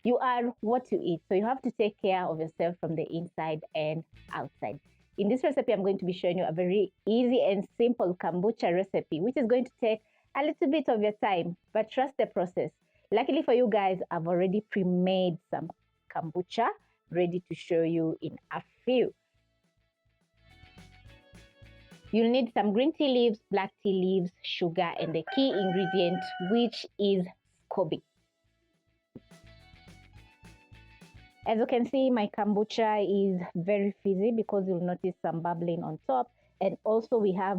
You are what you eat, so you have to take care of yourself from the inside and outside. In this recipe, I'm going to be showing you a very easy and simple kombucha recipe, which is going to take a little bit of your time, but trust the process. Luckily for you guys, I've already pre-made some kombucha ready to show you in a few. You'll need some green tea leaves, black tea leaves, sugar, and the key ingredient, which is SCOBY. As you can see, my kombucha is very fizzy because you'll notice some bubbling on top. And also we have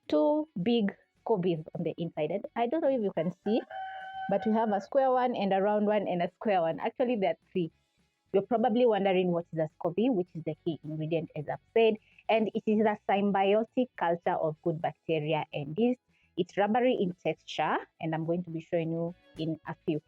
two big SCOBYs on the inside. I don't know if you can see, but we have a square one and a round one and a square one. Actually, there are three. You're probably wondering what is a SCOBY, which is the key ingredient, as I've said. And it is a symbiotic culture of good bacteria and yeast. It's rubbery in texture, and I'm going to be showing you in a few.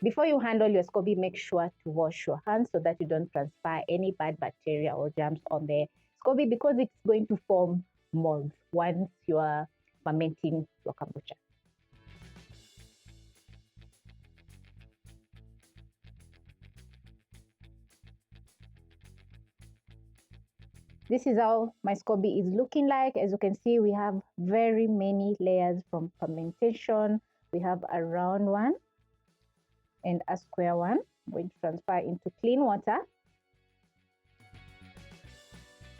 Before you handle your SCOBY, make sure to wash your hands so that you don't transfer any bad bacteria or germs on the SCOBY, because it's going to form molds once you are fermenting your kombucha. This is how my SCOBY is looking like. As you can see, we have very many layers from fermentation. We have a round one and a square one. I'm going to transfer into clean water.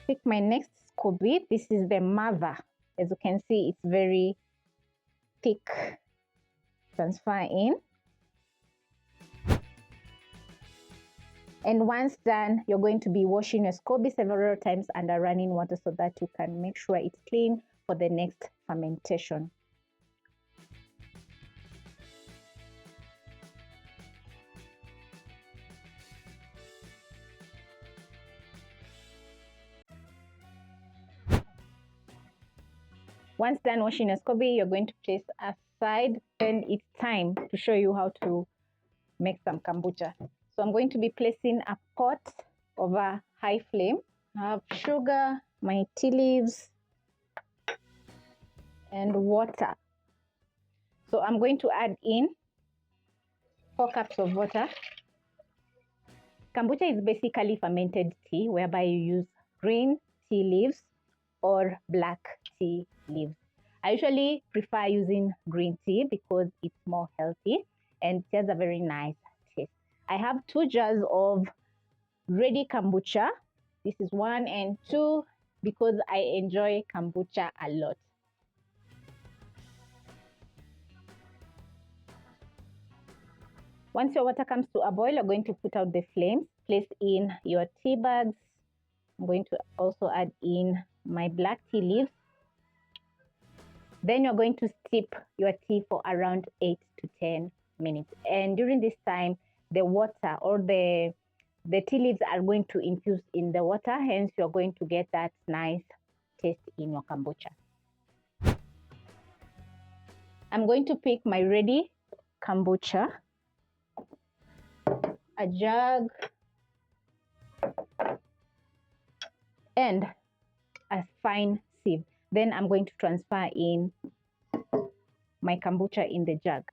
Pick my next SCOBY. This is the mother. As you can see, it's very thick. Transfer in. And once done, you're going to be washing your SCOBY several times under running water so that you can make sure it's clean for the next fermentation. Once done washing your SCOBY, you're going to place aside. Then it's time to show you how to make some kombucha. So I'm going to be placing a pot over high flame. I have sugar, my tea leaves, and water. So I'm going to add in 4 cups of water. Kombucha is basically fermented tea, whereby you use green tea leaves or black tea leaves. I usually prefer using green tea because it's more healthy and it has a very nice taste. I have 2 jars of ready kombucha. This is 1 and 2 because I enjoy kombucha a lot. Once your water comes to a boil, you're going to put out the flames. Place in your tea bags. I'm going to also add in my black tea leaves. Then you're going to steep your tea for around 8 to 10 minutes. And during this time, the water or the tea leaves are going to infuse in the water. Hence, you're going to get that nice taste in your kombucha. I'm going to pick my ready kombucha, a jug, and a fine sieve. Then I'm going to transfer in my kombucha in the jug.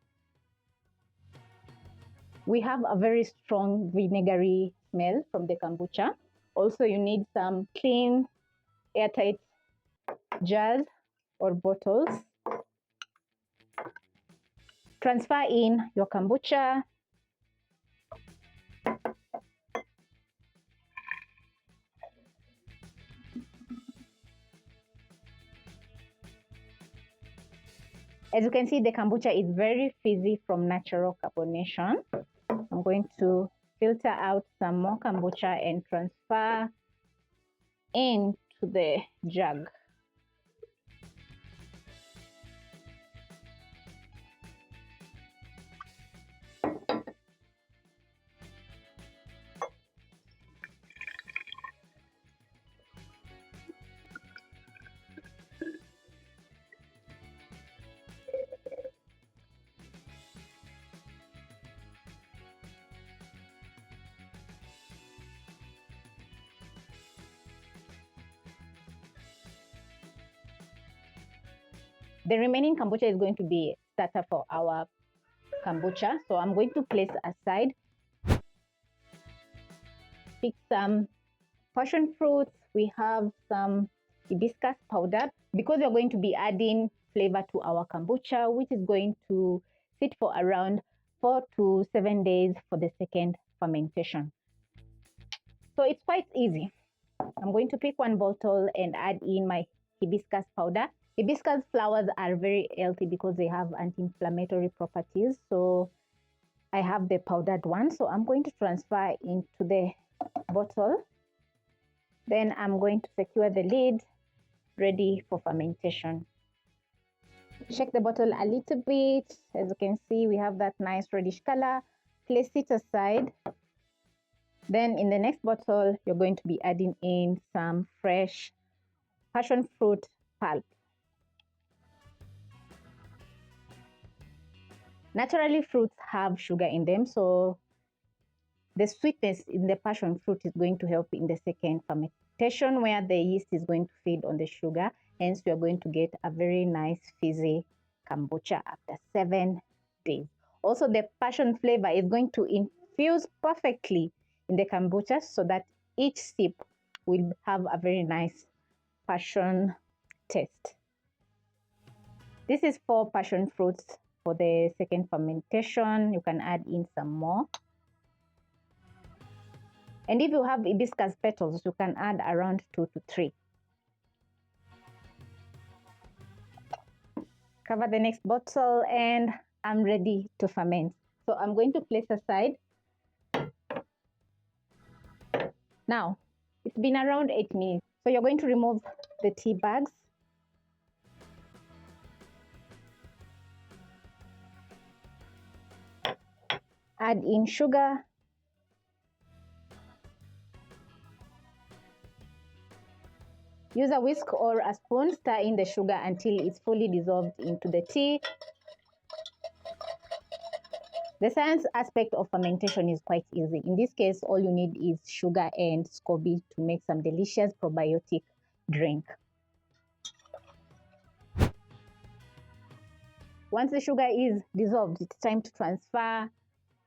We have a very strong vinegary smell from the kombucha. Also, you need some clean, airtight jars or bottles. Transfer in your kombucha. As you can see, the kombucha is very fizzy from natural carbonation. I'm going to filter out some more kombucha and transfer into the jug. The remaining kombucha is going to be starter for our kombucha. So I'm going to place aside. Pick some passion fruits. We have some hibiscus powder because we're going to be adding flavor to our kombucha, which is going to sit for around 4 to 7 days for the second fermentation. So it's quite easy. I'm going to pick one bottle and add in my hibiscus powder. Hibiscus flowers are very healthy because they have anti-inflammatory properties. So I have the powdered one. So I'm going to transfer into the bottle. Then I'm going to secure the lid, ready for fermentation. Shake the bottle a little bit. As you can see, we have that nice reddish color. Place it aside. Then in the next bottle, you're going to be adding in some fresh passion fruit pulp. Naturally, fruits have sugar in them, so the sweetness in the passion fruit is going to help in the second fermentation where the yeast is going to feed on the sugar. Hence, we are going to get a very nice fizzy kombucha after 7 days. Also, the passion flavor is going to infuse perfectly in the kombucha so that each sip will have a very nice passion taste. This is 4 passion fruits for the second fermentation. You can add in some more. And if you have hibiscus petals, you can add around 2 to 3. Cover the next bottle and I'm ready to ferment. So I'm going to place aside. Now, it's been around 8 minutes. So you're going to remove the tea bags. Add in sugar. Use a whisk or a spoon, stir in the sugar until it's fully dissolved into the tea. The science aspect of fermentation is quite easy. In this case, all you need is sugar and SCOBY to make some delicious probiotic drink. Once the sugar is dissolved, it's time to transfer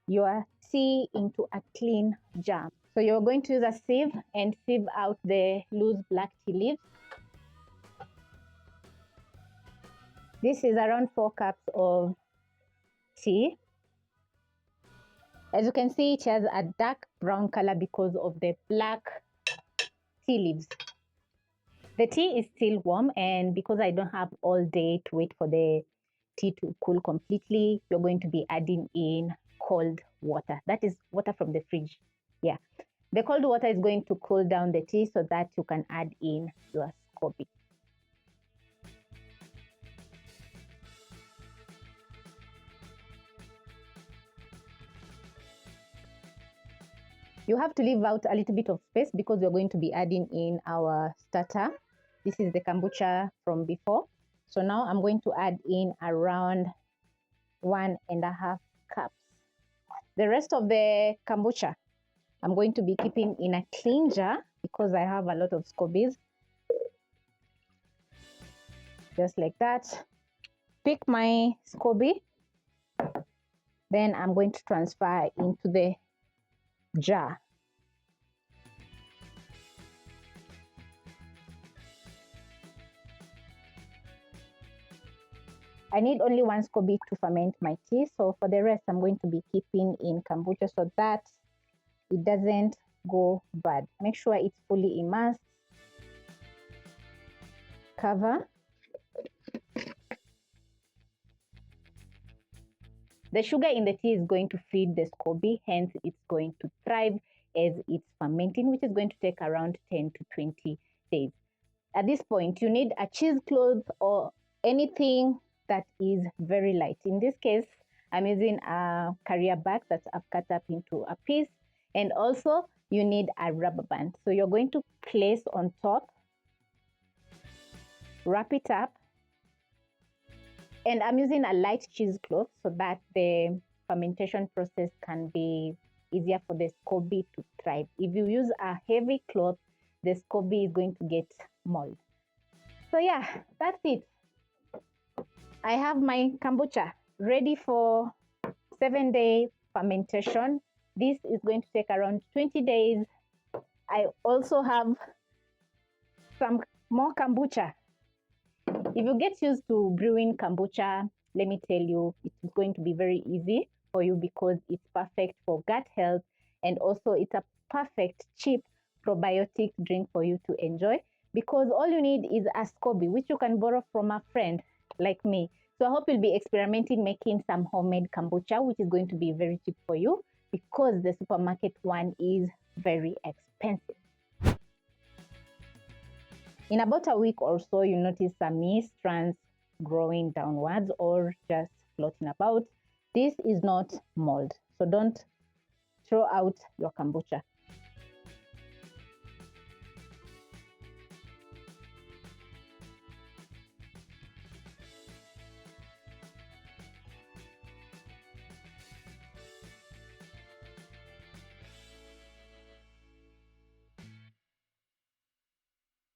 your tea into a clean jar. So you're going to use a sieve and sieve out the loose black tea leaves. This is around 4 cups of tea. As you can see, it has a dark brown color because of the black tea leaves. The tea is still warm, and because I don't have all day to wait for the tea to cool completely, you're going to be adding in cold water. That is water from the fridge. Yeah. The cold water is going to cool down the tea so that you can add in your SCOBY. You have to leave out a little bit of space because we're going to be adding in our starter. This is the kombucha from before. So now I'm going to add in around 1.5 cups. The rest of the kombucha, I'm going to be keeping in a clean jar because I have a lot of SCOBYs. Just like that. Pick my SCOBY. Then I'm going to transfer into the jar. I need only 1 SCOBY to ferment my tea. So for the rest, I'm going to be keeping in kombucha so that it doesn't go bad. Make sure it's fully immersed. Cover. The sugar in the tea is going to feed the SCOBY, hence it's going to thrive as it's fermenting, which is going to take around 10 to 20 days. At this point, you need a cheesecloth or anything that is very light. In this case, I'm using a carrier bag that I've cut up into a piece, and also you need a rubber band. So you're going to place on top, wrap it up, and I'm using a light cheesecloth so that the fermentation process can be easier for the SCOBY to thrive. If you use a heavy cloth, the SCOBY is going to get mold. So yeah, that's it. I have my kombucha ready for 7-day fermentation. This is going to take around 20 days. I also have some more kombucha. If you get used to brewing kombucha, let me tell you, it's going to be very easy for you because it's perfect for gut health, and also it's a perfect cheap probiotic drink for you to enjoy, because all you need is a SCOBY, which you can borrow from a friend like me. So I hope you'll be experimenting making some homemade kombucha, which is going to be very cheap for you because the supermarket one is very expensive. In about a week or so, you'll notice some yeast strands growing downwards or just floating about. This is not mold, so don't throw out your kombucha.